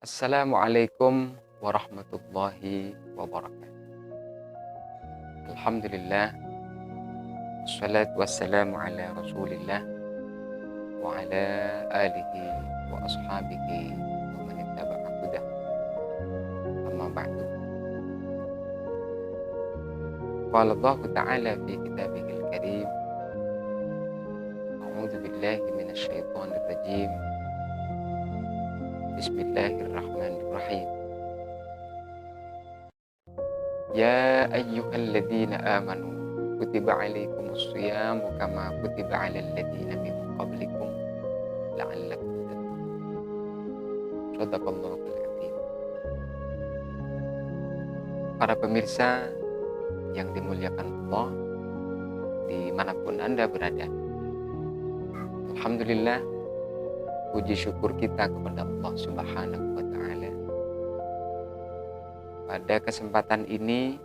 Assalamualaikum warahmatullahi wabarakatuh. Alhamdulillah, wassalatu wassalamu ala rasulillah wa ala alihi wa ashabihi wa man ittaba'a hudah. Amma ba'du. Qala Allah Ta'ala fi kitabihil karim, a'udzu billahi minasy syaithanir rajim. Bismillahirrahmanirrahim. Ya ayyuhalladzina amanu kutiba alaikumus shiyamu kama kutiba alal ladzina min qablikum la'allakum tattaqun. Shadaqallahul azim. Para pemirsa yang dimuliakan Allah dimanapun Anda berada, alhamdulillah, puji syukur kita kepada Allah Subhanahu wa Ta'ala. Pada kesempatan ini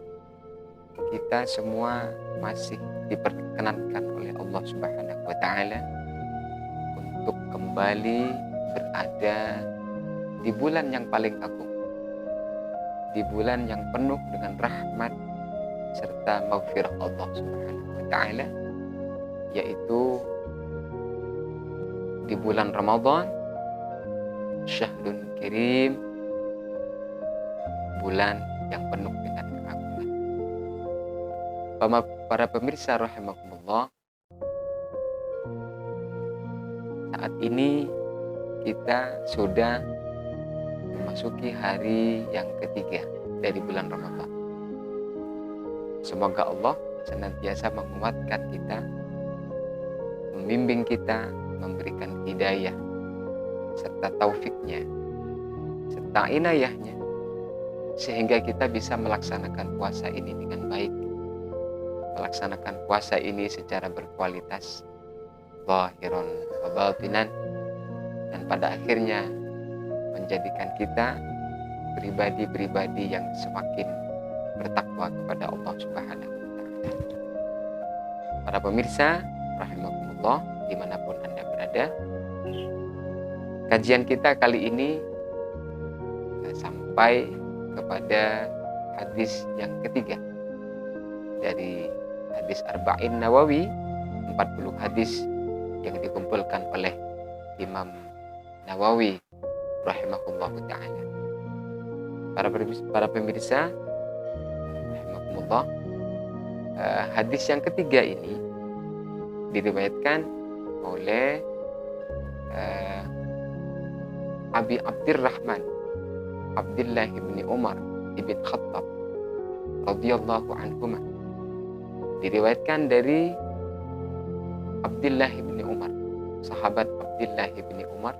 kita semua masih diperkenankan oleh Allah Subhanahu wa Ta'ala untuk kembali berada di bulan yang paling agung, di bulan yang penuh dengan rahmat serta maghfirah Allah Subhanahu wa Ta'ala, yaitu di bulan Ramadan, Syahrun Karim, bulan yang penuh dengan keagungan. Para pemirsa rahimakumullah, saat ini kita sudah memasuki hari yang ketiga dari bulan Ramadan. Semoga Allah senantiasa menguatkan kita, membimbing kita, memberikan hidayah serta taufiknya serta inayahnya, sehingga kita bisa melaksanakan puasa ini dengan baik, melaksanakan puasa ini secara berkualitas zahiran wa batinan, dan pada akhirnya menjadikan kita pribadi-pribadi yang semakin bertakwa kepada Allah Subhanahu wa Ta'ala. Para pemirsa rahimakumullah dimanapun Anda berada, kajian kita kali ini sampai kepada hadis yang ketiga dari hadis Arba'in Nawawi, 40 hadis yang dikumpulkan oleh Imam Nawawi rahimahullah ta'ala. Para pemirsa rahimakumullah, hadis yang ketiga ini diriwayatkan oleh Abi Abdurrahman Abdullah bin Umar ibn Khattab radhiyallahu anhuma. Diriwayatkan dari Abdullah bin Umar, sahabat Abdullah bin Umar,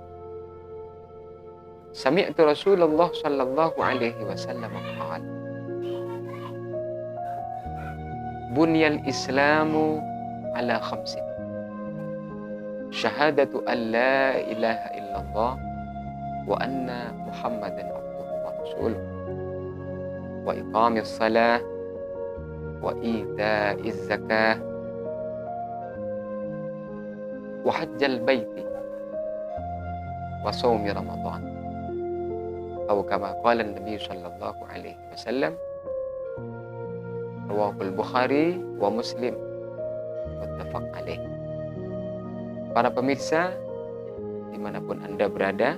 sami'tu Rasulullah sallallahu alaihi wasallam qala, bunyal islamu ala khamsin, syahadatu an la ilaha illallah wa anna muhammadan abduhu wa rasuluh, wa iqamis salah, wa ita'iz zakah, wa hajjal baiti, wa sawmi ramadan, atau kama qala Nabi sallallahu alaihi wasallam, rawahul Bukhari wa Muslim, muttafaq alaih. Para pemirsa dimanapun Anda berada,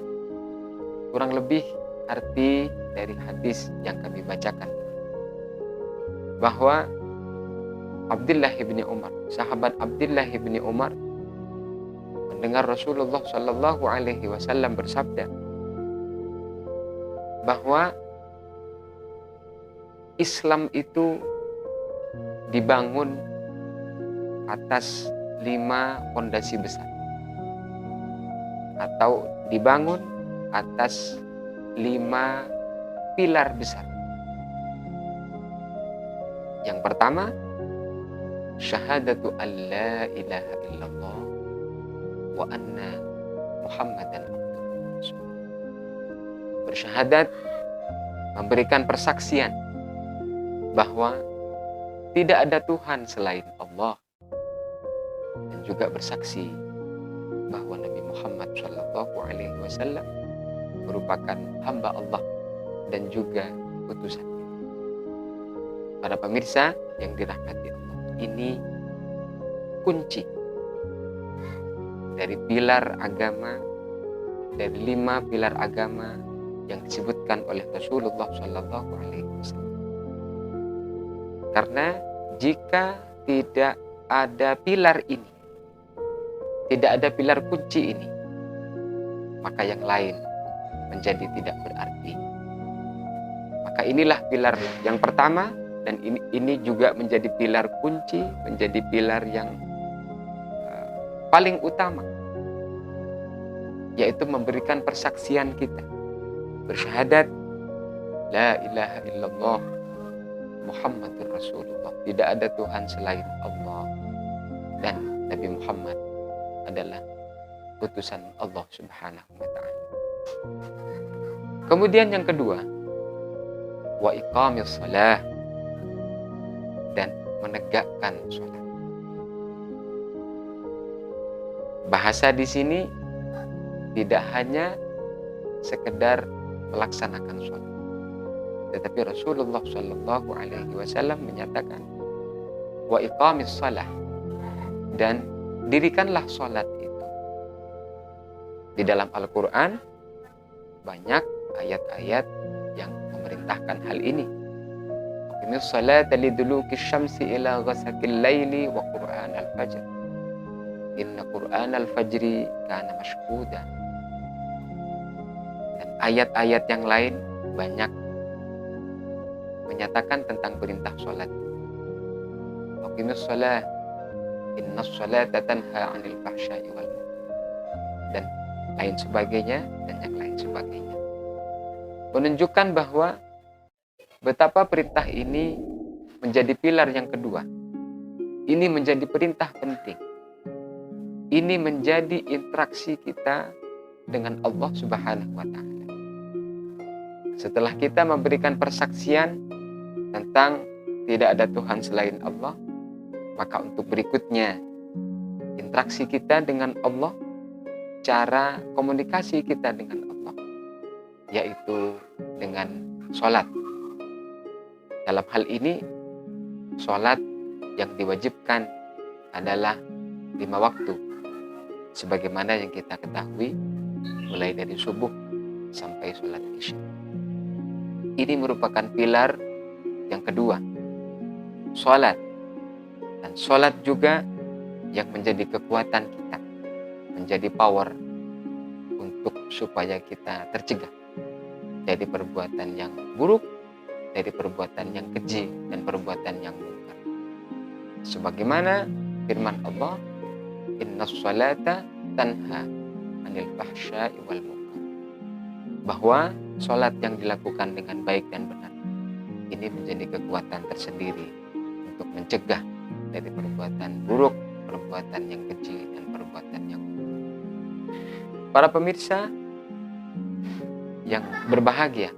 kurang lebih arti dari hadis yang kami bacakan, bahwa Abdullah bin Umar, sahabat Abdullah bin Umar, mendengar Rasulullah sallallahu alaihi wasallam bersabda bahwa Islam itu dibangun atas 5 fondasi besar, atau dibangun atas 5 pilar besar. Yang pertama, syahadatu an la ilaha illallah wa anna Muhammadan abduhu wa rasuluh. Bersyahadat, memberikan persaksian bahwa tidak ada Tuhan selain Allah, dan juga bersaksi bahwa Nabi Muhammad SAW merupakan hamba Allah dan juga utusan. Para pemirsa yang dirahmati Allah, ini kunci dari pilar agama, dari 5 pilar agama yang disebutkan oleh Rasulullah SAW. Karena jika tidak ada pilar ini, tidak ada pilar kunci ini, maka yang lain menjadi tidak berarti. Maka inilah pilar yang pertama, dan ini juga menjadi pilar kunci, menjadi pilar yang paling utama, yaitu memberikan persaksian kita, bersyahadat la ilaha illallah Muhammadur Rasulullah, tidak ada Tuhan selain Allah, dan Nabi Muhammad adalah utusan Allah Subhanahu wa ta'ala. Kemudian yang kedua, wa iqamis shalah, dan menegakkan sholat. Bahasa di sini tidak hanya sekedar melaksanakan sholat, tetapi Rasulullah SAW menyatakan wa iqamis shalah, dan dirikanlah sholat itu. Di dalam Al-Quran banyak ayat-ayat yang memerintahkan hal ini. Aqimis sholata liduluki syamsi ila ghasaqil laili wa qur'anal fajr. Inna qur'anal fajri kana mashhuda. Dan ayat-ayat yang lain banyak menyatakan tentang perintah sholat. Aqimis sholat, inna sholata tanha 'anil fahsya'i wal munkar, dan lain sebagainya, dan yang lain sebagainya. Menunjukkan bahwa betapa perintah ini menjadi pilar yang kedua. Ini menjadi perintah penting. Ini menjadi interaksi kita dengan Allah Subhanahu wa ta'ala. Setelah kita memberikan persaksian tentang tidak ada Tuhan selain Allah, maka untuk berikutnya, interaksi kita dengan Allah, cara komunikasi kita dengan Allah, yaitu dengan sholat. Dalam hal ini, sholat yang diwajibkan adalah 5 waktu, sebagaimana yang kita ketahui, mulai dari subuh sampai sholat isya. Ini merupakan pilar yang kedua, sholat. Dan sholat juga yang menjadi kekuatan kita, menjadi power untuk supaya kita tercegah dari perbuatan yang buruk, dari perbuatan yang keji, dan perbuatan yang munkar. Sebagaimana firman Allah, inna sholata tanha 'anil fahsya'i wal munkar, bahwa sholat yang dilakukan dengan baik dan benar ini menjadi kekuatan tersendiri untuk mencegah dari perbuatan buruk, perbuatan yang keji, dan perbuatan yang munkar. Para pemirsa yang berbahagia,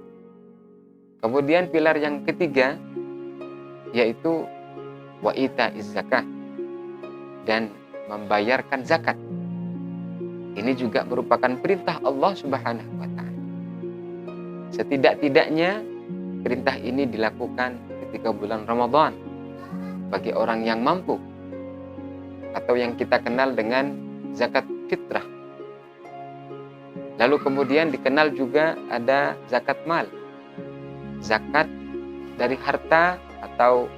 kemudian pilar yang ketiga yaitu wa ita'iz zakah, dan membayarkan zakat. Ini juga merupakan perintah Allah Subhanahu wa ta'ala. Setidak-tidaknya perintah ini dilakukan ketika bulan Ramadan bagi orang yang mampu, atau yang kita kenal dengan zakat fitrah. Lalu kemudian dikenal juga ada zakat mal, zakat dari harta atau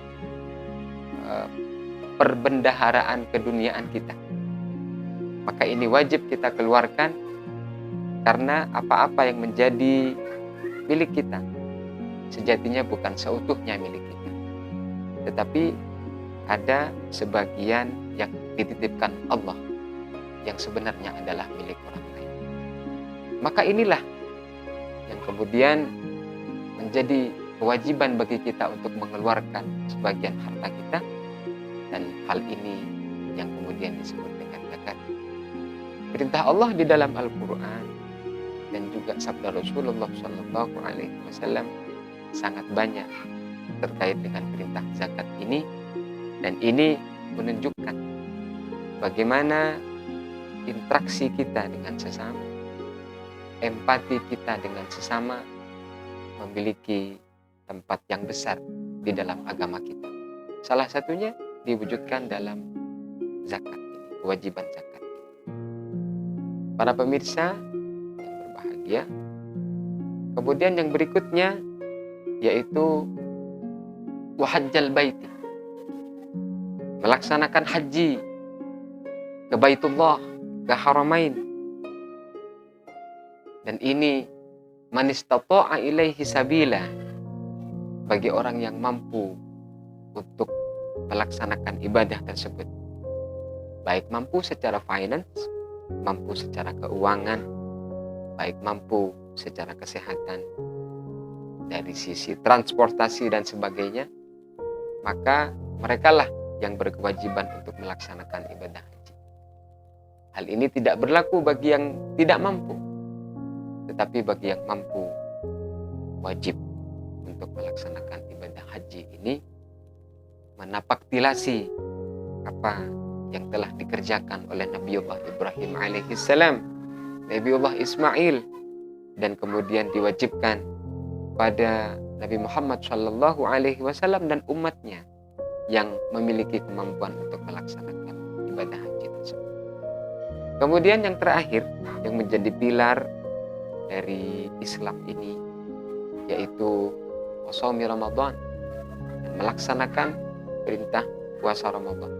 perbendaharaan keduniaan kita. Maka ini wajib kita keluarkan, karena apa-apa yang menjadi milik kita sejatinya bukan seutuhnya milik kita, tetapi ada sebagian yang dititipkan Allah yang sebenarnya adalah milik orang lain. Maka inilah yang kemudian menjadi kewajiban bagi kita untuk mengeluarkan sebagian harta kita, dan hal ini yang kemudian disebut dengan zakat. Perintah Allah di dalam Al-Quran dan juga sabda Rasulullah SAW sangat banyak terkait dengan perintah zakat ini, dan ini menunjukkan bagaimana interaksi kita dengan sesama, empati kita dengan sesama memiliki tempat yang besar di dalam agama kita. Salah satunya diwujudkan dalam zakat ini, kewajiban zakat. Para pemirsa yang berbahagia, kemudian yang berikutnya yaitu wahajjal baiti, melaksanakan haji ke Baitullah, ke Haramain. Dan ini man istata'a ilaihi sabila, bagi orang yang mampu untuk melaksanakan ibadah tersebut, baik mampu secara finance, mampu secara keuangan, baik mampu secara kesehatan, dari sisi transportasi dan sebagainya, maka merekalah yang berkewajiban untuk melaksanakan ibadah haji. Hal ini tidak berlaku bagi yang tidak mampu, tetapi bagi yang mampu wajib untuk melaksanakan ibadah haji ini menapaktilasi apa yang telah dikerjakan oleh Nabiullah Ibrahim alaihissalam, Nabiullah Ismail, dan kemudian diwajibkan pada Nabi Muhammad Shallallahu Alaihi Wasallam dan umatnya yang memiliki kemampuan untuk melaksanakan ibadah haji tersebut. Kemudian yang terakhir yang menjadi pilar dari Islam ini yaitu shaumi Ramadan, dan melaksanakan perintah puasa Ramadan.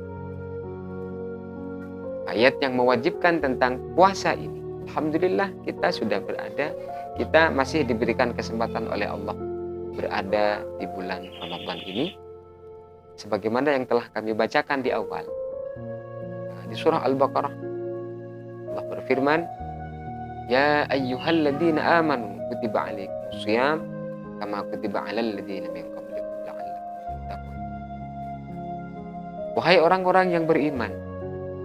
Ayat yang mewajibkan tentang puasa ini, alhamdulillah kita sudah berada, kita masih diberikan kesempatan oleh Allah berada di bulan Ramadan ini, sebagaimana yang telah kami bacakan di awal. Di surah Al-Baqarah Allah berfirman, ya ayyuhalladzina amanu kutiba alaikumus shiyam kama kutiba alal ladzina min qablikum la'allakum tattaqun. Wahai orang-orang yang beriman,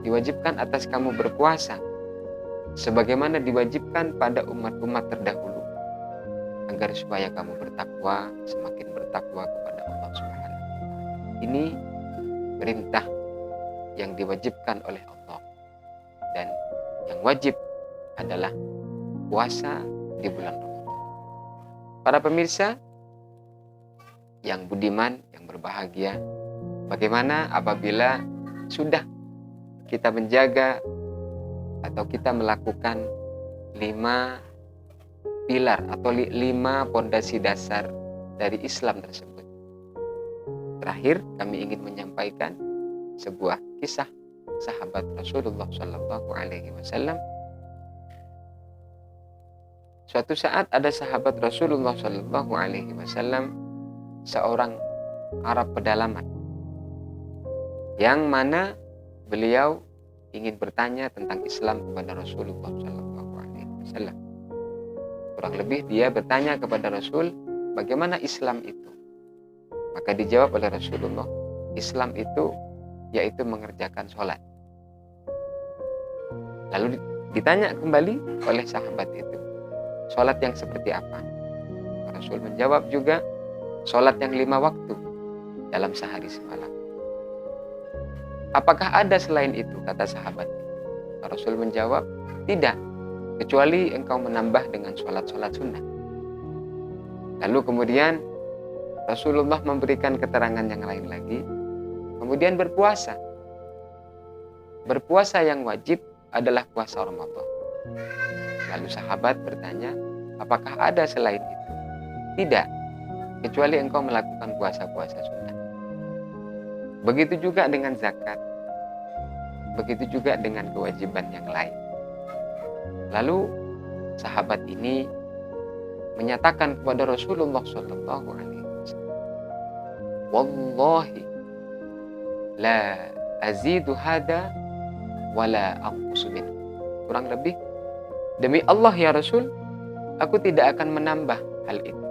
diwajibkan atas kamu berpuasa sebagaimana diwajibkan pada umat-umat terdahulu, agar supaya kamu bertakwa, semakin bertakwa kepada Allah Subhanahu wa Ta'ala. Ini perintah yang diwajibkan oleh Allah, dan yang wajib adalah puasa di bulan Ramadan. Para pemirsa yang budiman, yang berbahagia, bagaimana apabila sudah kita menjaga atau kita melakukan 5 pilar atau 5 pondasi dasar dari Islam tersebut. Terakhir, kami ingin menyampaikan sebuah kisah sahabat Rasulullah Shallallahu Alaihi Wasallam. Suatu saat ada sahabat Rasulullah Shallallahu Alaihi Wasallam, seorang Arab pedalaman, yang mana beliau ingin bertanya tentang Islam kepada Rasulullah Shallallahu Alaihi Wasallam. Kurang lebih dia bertanya kepada Rasul, bagaimana Islam itu? Maka dijawab oleh Rasulullah, Islam itu yaitu mengerjakan sholat. Lalu ditanya kembali oleh sahabat itu, sholat yang seperti apa? Rasul menjawab juga, sholat yang 5 waktu dalam sehari semalam. Apakah ada selain itu? Kata sahabat. Rasul menjawab, tidak, kecuali engkau menambah dengan sholat-sholat sunnah. Lalu kemudian Rasulullah memberikan keterangan yang lain lagi. Kemudian berpuasa. Berpuasa yang wajib adalah puasa Ramadan. Lalu sahabat bertanya, apakah ada selain itu? Tidak, kecuali engkau melakukan puasa-puasa sunnah. Begitu juga dengan zakat. Begitu juga dengan kewajiban yang lain. Lalu sahabat ini menyatakan kepada Rasulullah SAW, wallahi la azidu hada wala anqusu minhu. Kurang lebih, demi Allah ya Rasul, aku tidak akan menambah hal itu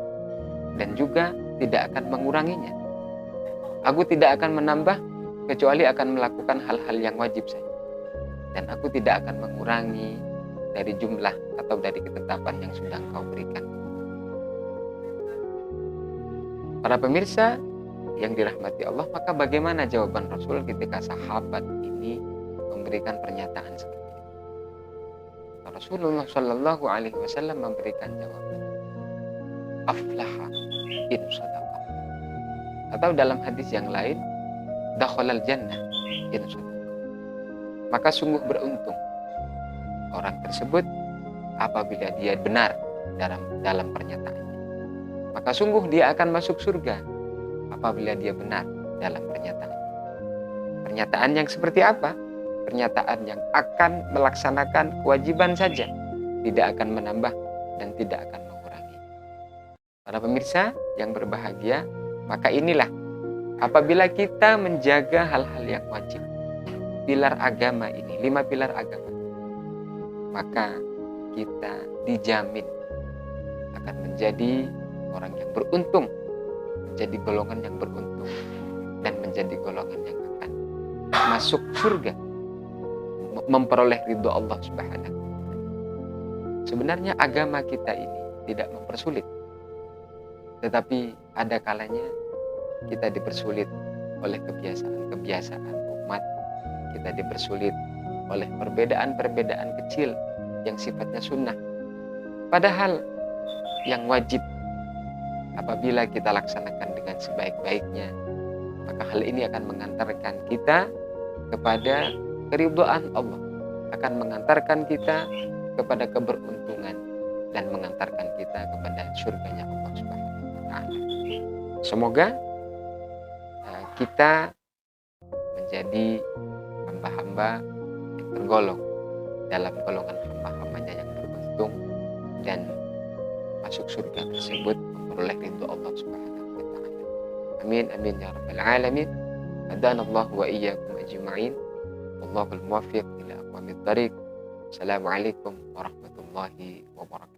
dan juga tidak akan menguranginya. Aku tidak akan menambah kecuali akan melakukan hal-hal yang wajib saja. Dan aku tidak akan mengurangi dari jumlah atau dari ketetapan yang sudah Engkau berikan. Para pemirsa yang dirahmati Allah, maka bagaimana jawaban Rasul ketika sahabat ini memberikan pernyataan seperti itu? Rasulullah Shallallahu Alaihi Wasallam memberikan jawaban, aflaha in sadaqah. Atau dalam hadis yang lain, dakhalal jannah in sadaqah. Maka sungguh beruntung orang tersebut apabila dia benar dalam pernyataannya. Maka sungguh dia akan masuk surga apabila dia benar dalam pernyataannya. Pernyataan yang seperti apa? Pernyataan yang akan melaksanakan kewajiban saja, tidak akan menambah dan tidak akan mengurangi. Para pemirsa yang berbahagia, maka inilah apabila kita menjaga hal-hal yang wajib, pilar agama ini, 5 pilar agama, maka kita dijamin akan menjadi orang yang beruntung, menjadi golongan yang beruntung, dan menjadi golongan yang akan masuk surga, memperoleh ridho Allah Subhanahu wa Ta'ala. Sebenarnya agama kita ini tidak mempersulit, tetapi ada kalanya kita dipersulit oleh kebiasaan umat, kita dipersulit oleh perbedaan-perbedaan kecil yang sifatnya sunnah. Padahal yang wajib apabila kita laksanakan dengan sebaik-baiknya, maka hal ini akan mengantarkan kita kepada keridhaan Allah, akan mengantarkan kita kepada keberuntungan dan mengantarkan kita kepada surganya Allah Subhanahu wa Ta'ala. Semoga kita menjadi hamba-hamba yang tergolong dalam golongan hamba-hambanya yang beruntung dan masuk surga tersebut memperoleh ridho Allah Subhanahu wa Ta'ala. Amin amin ya rabbal alamin. Hadanallahu wa iyyakum ajma'in. Wallahul muwaffiq ila aqwamit thariq. Assalamualaikum warahmatullahi wabarakatuh.